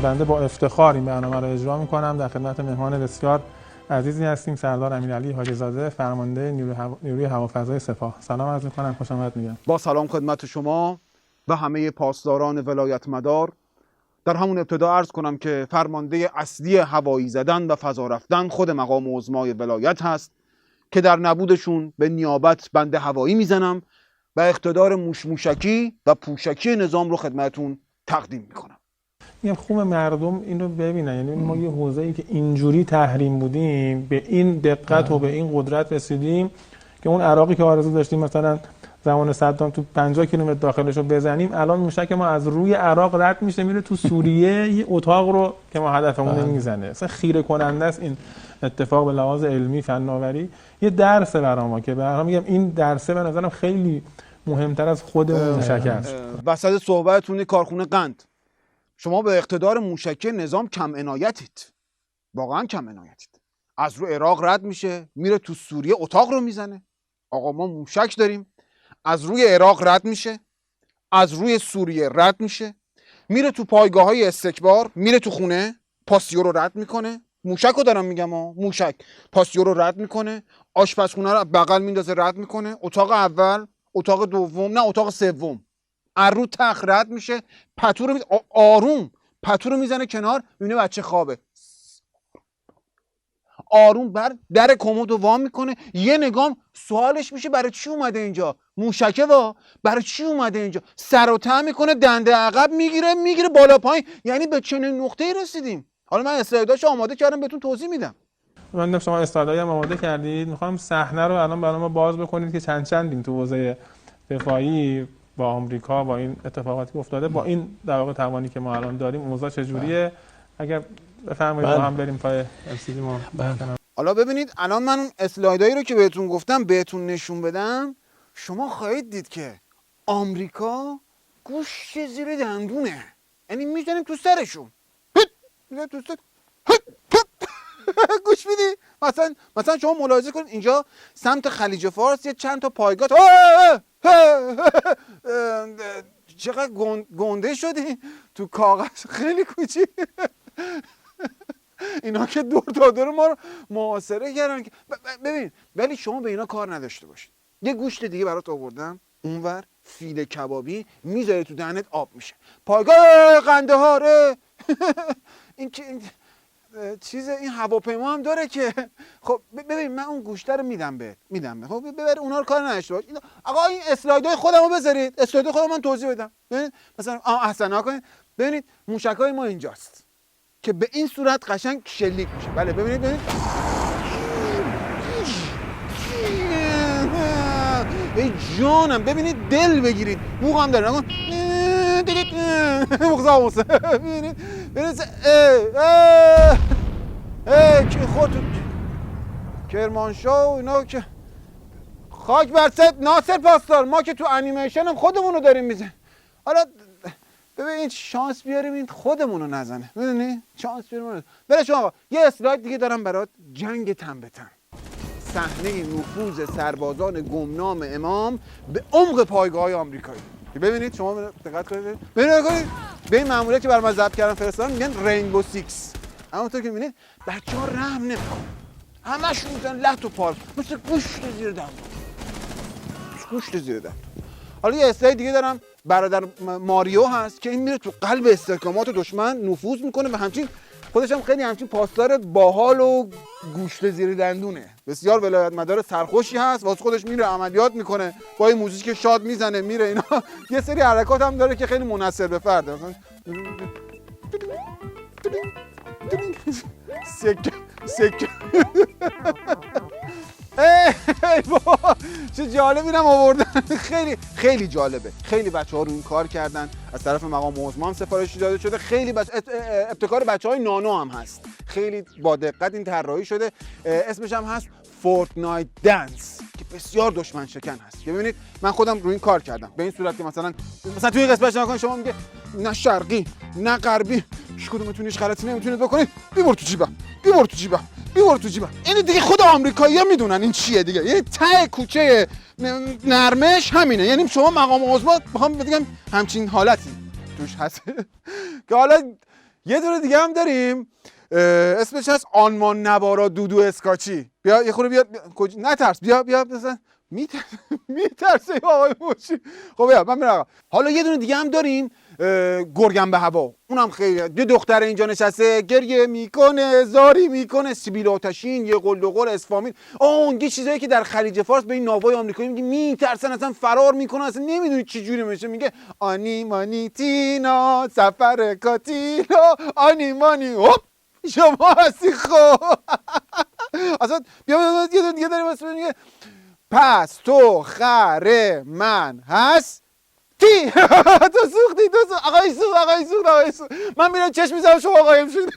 بنده با افتخار این برنامه را اجرا می‌کنم. در خدمت مهمان بسیار عزیزی هستیم، سردار امیرعلی حاجی‌زاده، فرمانده نیروی هوافضای سپاه. سلام عرض می‌کنم، خوش آمد میگم. با سلام خدمت شما و همه پاسداران ولایت مدار. در همون ابتدا عرض کنم که فرمانده اصلی هوایی زدن و فضا رفتن خود مقام عظمای ولایت هست که در نبودشون به نیابت بنده هوایی میزنم و اقتدار موشکی و پوشکی نظام رو خدمتون تقدیم میکنم. میگم خوب مردم این رو ببینن، یعنی ما یه حوزه‌ای که اینجوری تحریم بودیم به این دقت و به این قدرت رسیدیم که اون عراقی که آرزو داشتیم مثلا زمان صدام تو 50 کیلومتر داخلش رو بزنیم، الان موشک ما از روی عراق رد میشه میره تو سوریه یه اتاق رو که ما هدفمون نمیزنه. اصلا خیره کننده است این اتفاق به لحاظ علمی فناوری. یه درسه برای ما که برام میگم این درسه به نظرم خیلی مهمتر از خود موشک است. وسط صحبتتون کارخونه قند، شما به اقتدار موشکی نظام کم عنایتید، واقعا کم عنایتید. از رو عراق رد میشه میره تو سوریه اتاق رو میزنه. آقا ما موشک داریم، از روی عراق رد میشه، از روی سوریه رد میشه، میره تو پایگاه های استکبار، میره تو خونه، پاسیو رو رد میکنه. موشک رو دارم میگم موشک پاسیو رو رد میکنه، آشپزخونه رو بغل میندازه رد میکنه، اتاق اول، اتاق دوم، نه اتاق سوم، از رو تخت رد میشه، پتو رو آروم پتو رو میزنه کنار، میبینه بچه خوابه، آروم بر در کمد رو وام میکنه. یه نگام سوالش میشه برای چی اومده اینجا؟ موشکه برای چی اومده اینجا؟ سر و ته میکنه، دنده عقب میگیره بالا پایین. یعنی به چنین نقطه‌ای رسیدیم. حالا من اسلایداشو آماده کردم بهتون توضیح میدم. من شما اسلایدای هم آماده کردید، میخوام صحنه رو الان برای ما باز بکنید که چندین تو حوزه دفاعی با آمریکا با این اتفاقاتی افتاده، با این در واقع توانی که ما الان داریم اوضاع چجوریه. اگر بفرمایید با هم بریم پای LCD ما. حالا ببینید الان من اون اسلایدایی رو که بهتون گفتم بهتون نشون بدم، شما خواهید دید که آمریکا گوشت زیر دندونه، یعنی میزنیم تو سرشون. گوش میدی؟ مثلا شما ملاحظه کنید اینجا سمت خلیج فارس یه چند تا پایگاه چقدر گنده شدی تو کاغذ، خیلی کوچیک. اینا که دور تا دور ما رو محاصره کردن. ببین ولی شما به اینا کار نداشته باشید. یه گوشت دیگه برات آوردم اونور، فیله کبابی، میذاری تو دهنت آب میشه. پایگاه قندهاره. این چیز این هواپیما هم داره که خب ببین من اون گوشت رو میدم به خب ببر اونا رو کار نداشته باش. آقا این اسلایدای خودمو بذارید، اسلایدای خودم من توضیح بدم. ببینید مثلا احسنا کنید. ببینید موشکای ما اینجاست که به این صورت قشنگ شلیک میشه. بله ببینید ای جانم، ببینید دل بگیرید، بوق هم داره نکن. بغضا ببینید که خودتون کرمانشاه و اینا که خاک بر سر ناصر پاسدار، ما که تو انیمیشن هم خودمون رو داریم میزنیم. حالا ببین شانس بیاریم این خودمون رو نزنه، میدونی؟ شانس بیاریم. بله شما آقا یه اسلاید دیگه دارم برات، جنگ تن به تن، صحنه نفوذ سربازان گمنام امام به عمق پایگاه‌های آمریکایی. ببینید شما دقت کنید، ببینید به این ماموریت که برام ضبط کردن فرستادن میگن رینبو 6. همونطور که میبینید بچه‌ها رحم نمی‌کنن، همشون میزنن لحت و پار مثل گوشت زیر دندون. حالا یه اسلاید دیگه دارم، برادر ماریو هست که این میره تو قلب استحکامات دشمن نفوذ میکنه و همچین خودش هم خیلی همچین پاسدار باحال و گوشت زیر دندونه، بسیار ولایت مدار سرخوشی هست، واسه خودش میره عملیات میکنه با این موزیک شاد میزنه میره اینا. یه سری حرکات هم داره که خیلی منحصر به فرده، مثلا سکه ای بابا چه جالب اینم آوردن. خیلی جالبه. خیلی بچه‌ها رو این کار کردن، از طرف مقام عظما هم سفارش داده شده. خیلی ابتکار بچه‌های نانو هم هست، خیلی با دقت این طراحی شده. اسمش هم هست فورتنایت دنس که بسیار دشمن شکن هست. که ببینید من خودم رو این کار کردم به این صورت که مثلا توی قسمتش نگاه شما میگه نه شرقی نه غربی، هیچ کدومتون هیچ غلطی نمیتونید بکنید، بیبر تو جیبم. این دیگه خود آمریکایی‌ها میدونن این چیه دیگه، یه ته کوچه نرمش همینه. یعنی شما مقام عظما میخوام بگم همچین حالتی توش هست که حالا یه دونه دیگه هم داریم اسمش هست آنمان نوارا دودو اسکاچی. بیا یه خورده بیا نترس، بیا مثلا میترسه آقای موشی. خب بیا من میرم. حالا یه دونه دیگه هم داریم گرگم به هوا، اونم خیلی یه دختر اینجا نشسته گریه میکنه، زاری میکنه، سیبیل آتشین، یه قلدقل، اسفامین، اون یه چیزایی که در خلیج فارس به این ناوای آمریکایی میگه میترسن، اصلا فرار میکنن، اصلا نمیدونی چه جوری میشه. میگه آنی مانی تینا سفر کاتینا آنی مانی هوپ شما هستی. خب اصلا بیا یه دیگه داریم اسم میگه پس تو خر من هست تی. تو سوختی آقای سوخت. من میرم چشم میزنم شما قایم شد.